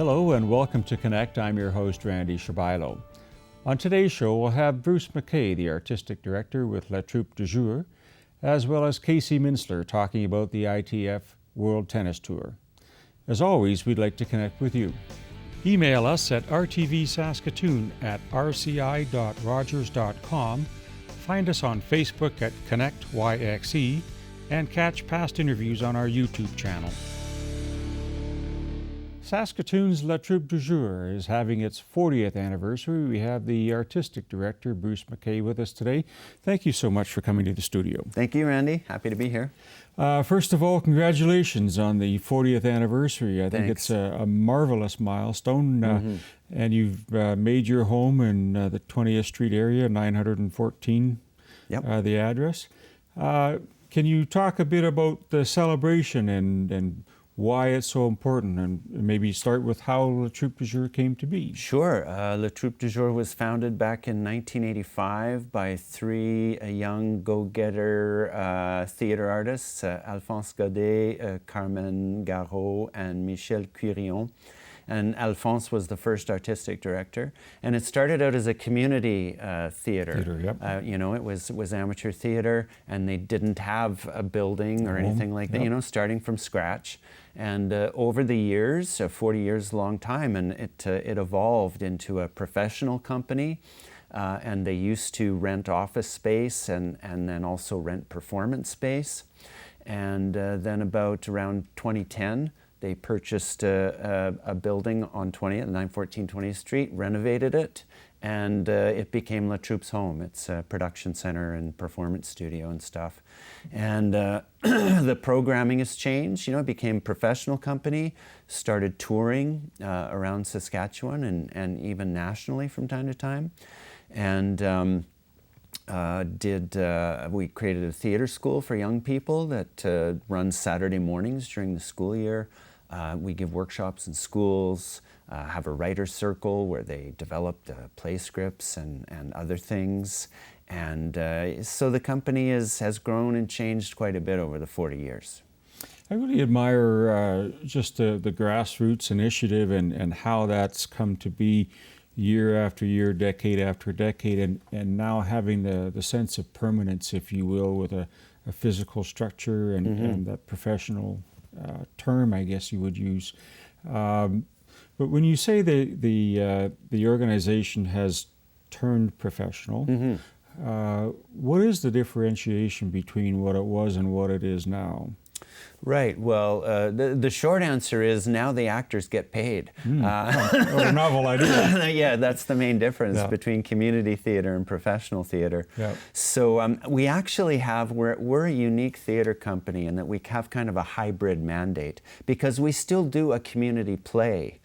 Hello and welcome to Connect. I'm your host, Randy Shabilo. On today's show, we'll have Bruce McKay, the Artistic Director with La Troupe du Jour, as well as Casey Minsler talking about the ITF World Tennis Tour. As always, we'd like to connect with you. Email us at rtvsaskatoon@rci.rogers.com. Find us on Facebook at ConnectYXE and catch past interviews on our YouTube channel. Saskatoon's La Troupe du Jour is having its 40th anniversary. We have the Artistic Director, Bruce McKay, with us today. Thank you so much for coming to the studio. Thank you, Randy. Happy to be here. First of all, congratulations on the 40th anniversary. I think it's a marvelous milestone. And you've made your home in the 20th Street area, 914, the address. Can you talk a bit about the celebration and why it's so important, and maybe start with how La Troupe du Jour came to be? Sure. La Troupe du Jour was founded back in 1985 by three young go-getter theater artists, Alphonse Godet, Carmen Garot, and Michel Cuirion. And Alphonse was the first artistic director. And it started out as a community theater. It was amateur theater, and they didn't have a building or anything like that, starting from scratch. And over the years, 40 years, a long time, and it evolved into a professional company. And they used to rent office space and then also rent performance space. And then around 2010, they purchased a building on 914 20th Street, renovated it, and it became La Troupe's home. It's a production center and performance studio and stuff. And the programming has changed. It became a professional company, started touring around Saskatchewan and even nationally from time to time. And we created a theater school for young people that runs Saturday mornings during the school year. We give workshops in schools, have a writer's circle where they develop play scripts and other things. And so the company has grown and changed quite a bit over the 40 years. I really admire just the grassroots initiative and how that's come to be year after year, decade after decade, and now having the sense of permanence, if you will, with a physical structure and that professional term, I guess you would use. But when you say the organization has turned professional, what is the differentiation between what it was and what it is now? Right. Well, the short answer is now the actors get paid. What a novel idea. Yeah, that's the main difference between community theater and professional theater. So we actually we're a unique theater company in that we have kind of a hybrid mandate, because we still do a community play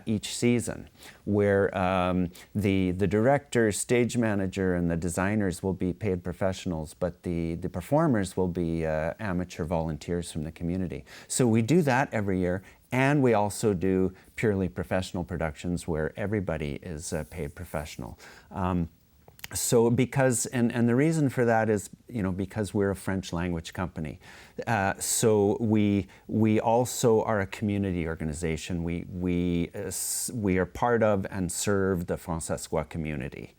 each season, where the director, stage manager, and the designers will be paid professionals, but the performers will be amateur volunteers from the community. So we do that every year, and we also do purely professional productions where everybody is paid professional. So because, and the reason for that is, because we're a French language company. So we also are a community organization. We are part of and serve the Francescois community.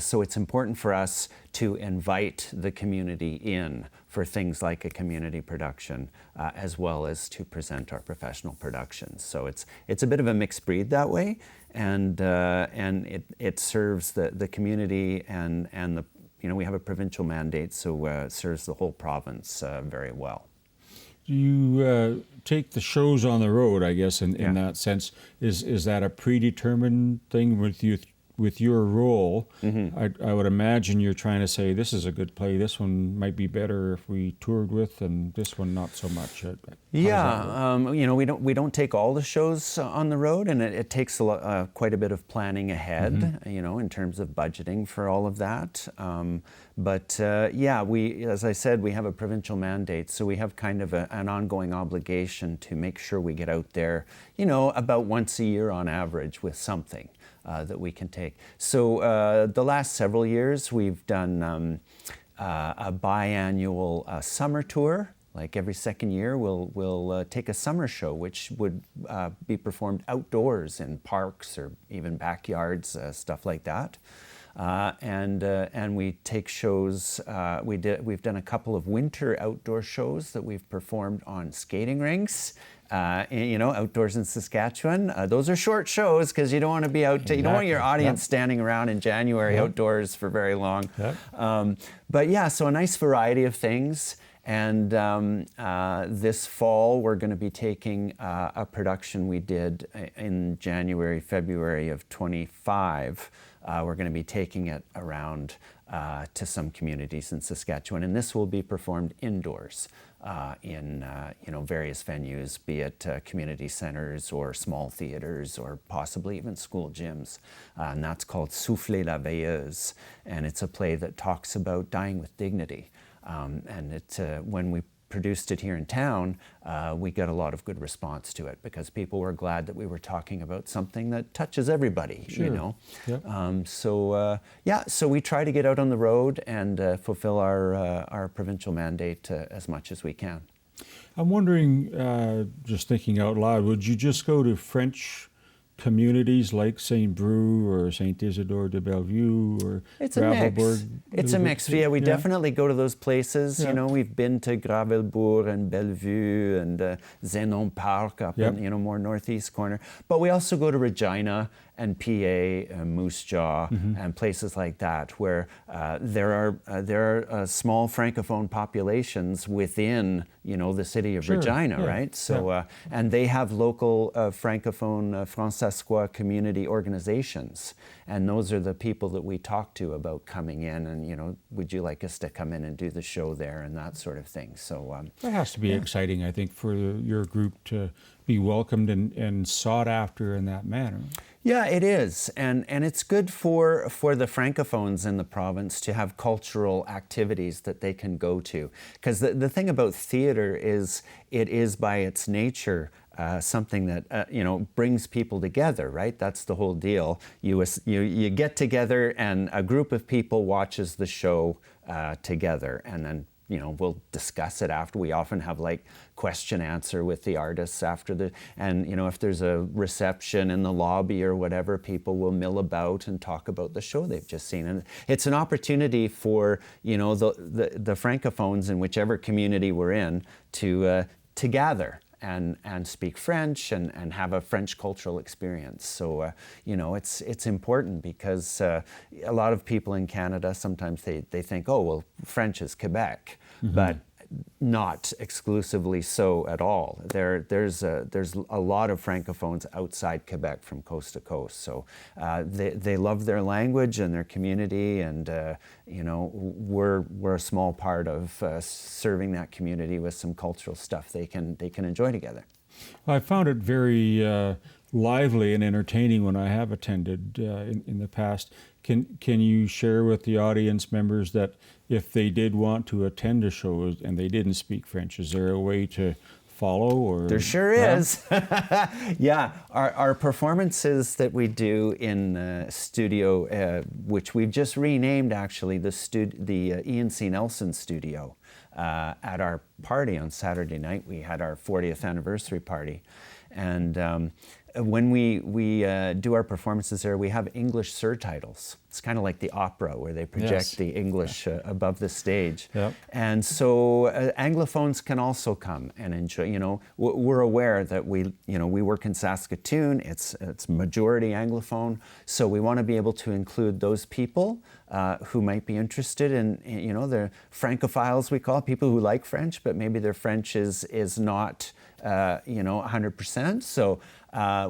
So it's important for us to invite the community in for things like a community production, as well as to present our professional productions. So it's a bit of a mixed breed that way, and it serves the community and the we have a provincial mandate, so it serves the whole province very well. Do you take the shows on the road, I guess, in that sense? Is that a predetermined thing with your role? I would imagine you're trying to say, this is a good play, this one might be better if we toured with, and this one not so much. We don't take all the shows on the road, and it takes quite a bit of planning ahead, in terms of budgeting for all of that. But as I said, we have a provincial mandate, so we have kind of an ongoing obligation to make sure we get out there, about once a year on average with something that we can take. So the last several years, we've done a biannual summer tour Like every second year, we'll take a summer show, which would be performed outdoors in parks or even backyards, stuff like that. And we take shows. We've done a couple of winter outdoor shows that we've performed on skating rinks. Outdoors in Saskatchewan. Those are short shows because you don't want to be out. Exactly. You don't want your audience standing around in January outdoors for very long. But yeah, so a nice variety of things. And this fall, we're going to be taking a production we did in January, February of 25. We're going to be taking it around to some communities in Saskatchewan, and this will be performed indoors in various venues, be it community centers or small theaters or possibly even school gyms. And that's called Souffler la Veilleuse, and it's a play that talks about dying with dignity. And when we produced it here in town, we got a lot of good response to it because people were glad that we were talking about something that touches everybody, Sure. Yep. So we try to get out on the road and fulfill our provincial mandate as much as we can. I'm wondering, just thinking out loud, would you just go to French communities like St. Bru or St. Isidore de Bellevue or Gravelbourg? It's a mix. Yeah, we definitely go to those places. Yeah. We've been to Gravelbourg and Bellevue and Zenon Park up in more northeast corner. But we also go to Regina and PA, Moose Jaw, and places like that, where there are small Francophone populations within the city of Regina, right? So and they have local Francophone Francescois community organizations, and those are the people that we talk to about coming in and would you like us to come in and do the show there and that sort of thing. So that has to be exciting, I think, for your group to be welcomed and sought after in that manner. Yeah, it is, and it's good for the Francophones in the province to have cultural activities that they can go to. Because the thing about theater is it is by its nature something that brings people together, right? That's the whole deal. You get together and a group of people watches the show together, and then we'll discuss it after. We often have like question answer with the artists after and if there's a reception in the lobby or whatever, people will mill about and talk about the show they've just seen. And it's an opportunity for, the Francophones in whichever community we're in to gather and speak French and have a French cultural experience. So, it's important because a lot of people in Canada, sometimes they think, oh, well, French is Quebec, but not exclusively so at all. There's a lot of Francophones outside Quebec from coast to coast. So they love their language and their community, and we're a small part of serving that community with some cultural stuff they can enjoy together. Well, I found it very lively and entertaining when I have attended in the past. Can you share with the audience members that if they did want to attend a show and they didn't speak French, is there a way to follow? Or there sure is. Yeah, our performances that we do in studio, which we've just renamed actually the Ian C. Nelson studio. At our party on Saturday night, we had our 40th anniversary party, and when we do our performances there, we have English surtitles. It's kind of like the opera where they project the English above the stage. Yep. And so Anglophones can also come and enjoy. We're aware that we work in Saskatoon. It's majority Anglophone, so we want to be able to include those people who might be interested in, the Francophiles, we call it, people who like French, but maybe their French is not 100%. So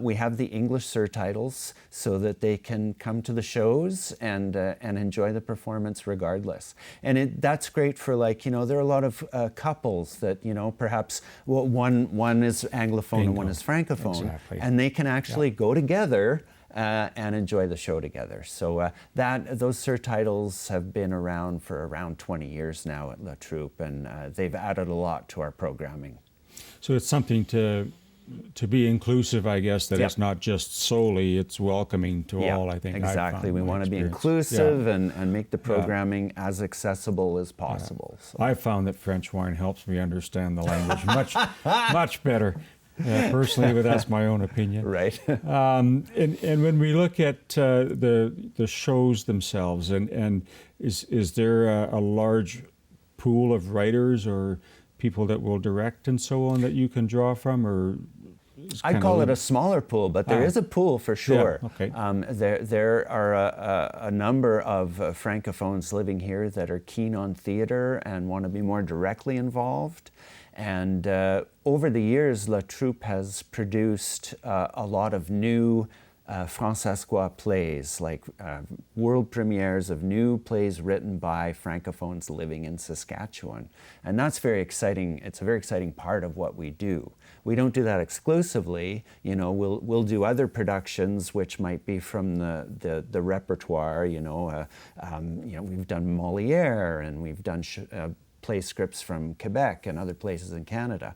we have the English surtitles so that they can come to the shows and enjoy the performance regardless. And that's great for there are a lot of couples that perhaps one is Anglophone and one is Francophone, and they can actually go together and enjoy the show together. So those surtitles have been around for around 20 years now at La Troupe, and they've added a lot to our programming. So it's something to to be inclusive, I guess, that it's not just solely, it's welcoming to all, I think. Exactly. We want to be inclusive and make the programming as accessible as possible. So. I've found that French wine helps me understand the language much better. Personally, but that's my own opinion. Right. And when we look at the shows themselves, and is there a large pool of writers or people that will direct and so on that you can draw from, or I call it a smaller pool, but there is a pool for sure. Yeah, okay. There are a number of Francophones living here that are keen on theater and want to be more directly involved. And over the years, La Troupe has produced a lot of new Francescois plays, like world premieres of new plays written by Francophones living in Saskatchewan. And that's very exciting. It's a very exciting part of what we do. We don't do that exclusively. You know, we'll do other productions which might be from the repertoire. You know, we've done Molière, and we've done play scripts from Quebec and other places in Canada.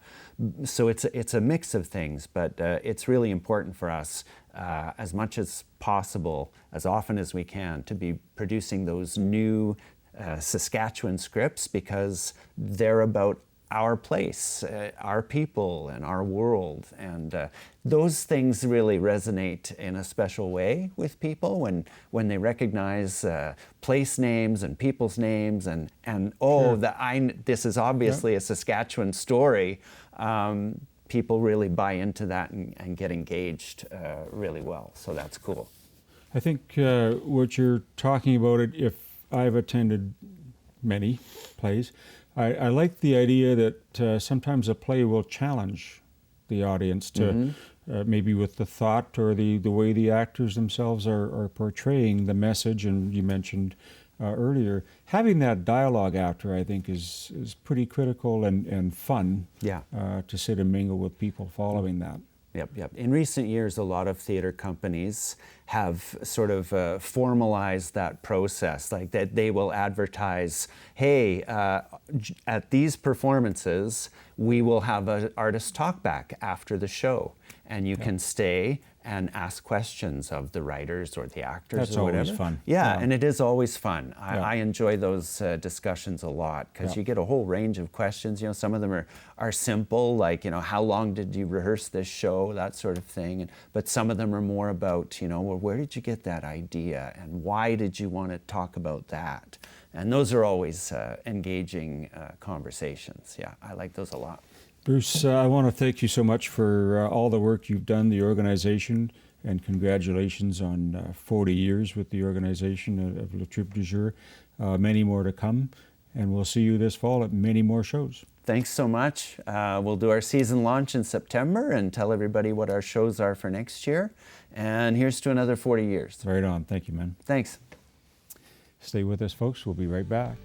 So it's a mix of things, but it's really important for us, as much as possible, as often as we can, to be producing those new Saskatchewan scripts, because they're about our place, our people, and our world. And those things really resonate in a special way with people when they recognize place names and people's names and this is obviously a Saskatchewan story. People really buy into that and get engaged really well. So that's cool. I think what you're talking about, if I've attended many plays, I like the idea that sometimes a play will challenge the audience to maybe with the thought or the way the actors themselves are portraying the message. And you mentioned earlier, having that dialogue after, I think, is pretty critical and fun to sit and mingle with people following that. Yep. In recent years, a lot of theater companies have sort of formalized that process, like that they will advertise, hey, at these performances, we will have an artist talk back after the show, and you can stay and ask questions of the writers or the actors or whatever. That's always fun. Yeah, and it is always fun. I enjoy those discussions a lot, because you get a whole range of questions. You know, some of them are simple, like, you know, how long did you rehearse this show, that sort of thing. But some of them are more about, you know, well, where did you get that idea, and why did you want to talk about that? And those are always engaging conversations. Yeah, I like those a lot. Bruce, I want to thank you so much for all the work you've done, the organization, and congratulations on 40 years with the organization of Le Troupe du Jour. Many more to come, and we'll see you this fall at many more shows. Thanks so much. We'll do our season launch in September and tell everybody what our shows are for next year. And here's to another 40 years. Right on. Thank you, man. Thanks. Stay with us, folks. We'll be right back.